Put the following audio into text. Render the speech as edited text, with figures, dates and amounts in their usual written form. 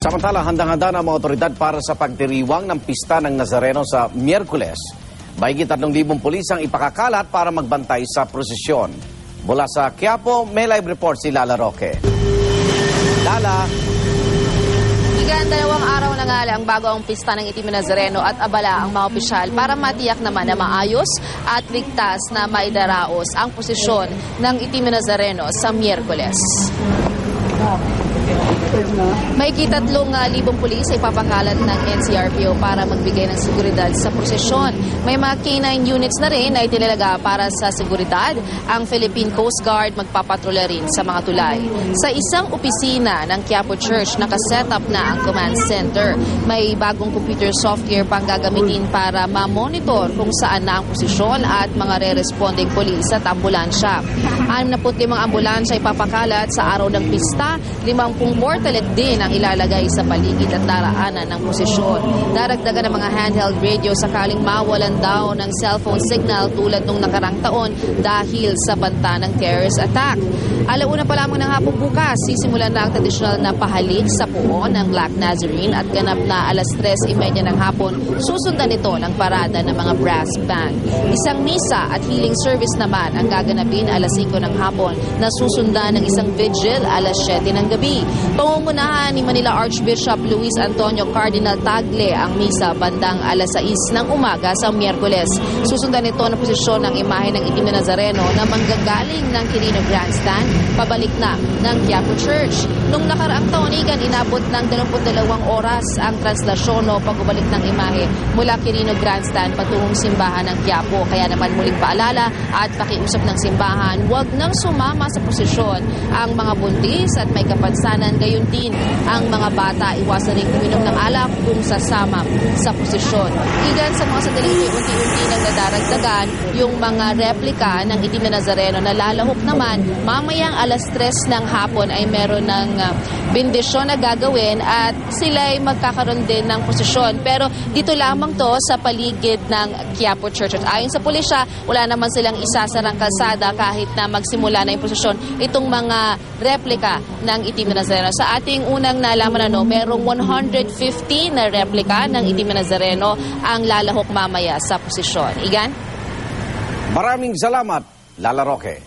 Samantala, handang-handa na ang mga otoridad para sa pagdiriwang ng pista ng Nazareno sa Miyerkules. Mahigit 3,000 pulis ang ipakakalat para magbantay sa prosesyon. Mula sa Quiapo, may live report si Lala Roque. Lala. Higit 2 araw na nga lang bago ang pista ng Itim na Nazareno at abala ang mga opisyal para matiyak naman na maayos at ligtas na maidaraos ang posisyon ng Itim na Nazareno sa Miyerkules. Mahigit 3,000 pulis ay papakalat ng NCRPO para magbigay ng seguridad sa prosesyon. May mga K9 units na rin na itinalaga para sa seguridad. Ang Philippine Coast Guard magpapatrolya rin sa mga tulay. Sa isang opisina ng Quiapo Church, nakaset up na ang command center. May bagong computer software pang gagamitin para ma-monitor kung saan na ang posisyon at mga re-responding pulis at ambulansya. 65 ambulansya ay papakalat sa araw ng pista. 50 portalet din ang ilalagay sa paligid at daraanan ng posisyon. Daragdagan ng mga handheld radio sakaling mawalan daw ng cellphone signal tulad nung nakarang taon dahil sa banta ng terrorist attack. Alauna pa lamang ng hapon bukas, sisimulan na ang tradisyonal na pahalik sa puon ng Black Nazarene at ganap na 3:30 ng hapon, susundan ito ng parada ng mga brass band. Isang misa at healing service naman ang gaganapin 5:00 ng hapon na susundan ng isang vigil 7:00 ng gabi. Pangungunahan ni Manila Archbishop Luis Antonio Cardinal Tagle ang misa bandang 6:00 ng umaga sa Miyerkules. Susundan ito ng posisyon ng imahe ng Itim na Nazareno na manggagaling ng Quirino Grandstand pabalik na ng Quiapo Church. Nung nakaraang taon, inabot ng 22 oras ang translasyon o pagbabalik ng imahe mula Quirino Grandstand patungong simbahan ng Quiapo. Kaya naman muling paalala at pakiusap ng simbahan, huwag nang sumama sa posisyon ang mga buntis at may kapansanan, gayon din ang mga bata. Iwasan rin uminom ng alak kung sasama sa posisyon. Igan sa mga sandaling unti-unti nang nadaragdagan yung mga replika ng Itim na Nazareno na lalahok naman. Mamayang 3:00 ng hapon ay meron ng bendisyon na gagawin at sila ay magkakaroon din ng posisyon. Pero dito lamang to sa paligid ng Quiapo Church. At ayon sa pulisya, wala naman silang isasarang kalsada kahit na magsimula na yung posisyon itong mga replika ng Itim na Nazareno. Sa ating unang nalaman merong 150 na replika ng Itim na Nazareno ang lalahok mamaya sa posisyon. Igan? Maraming salamat, Lala Roque.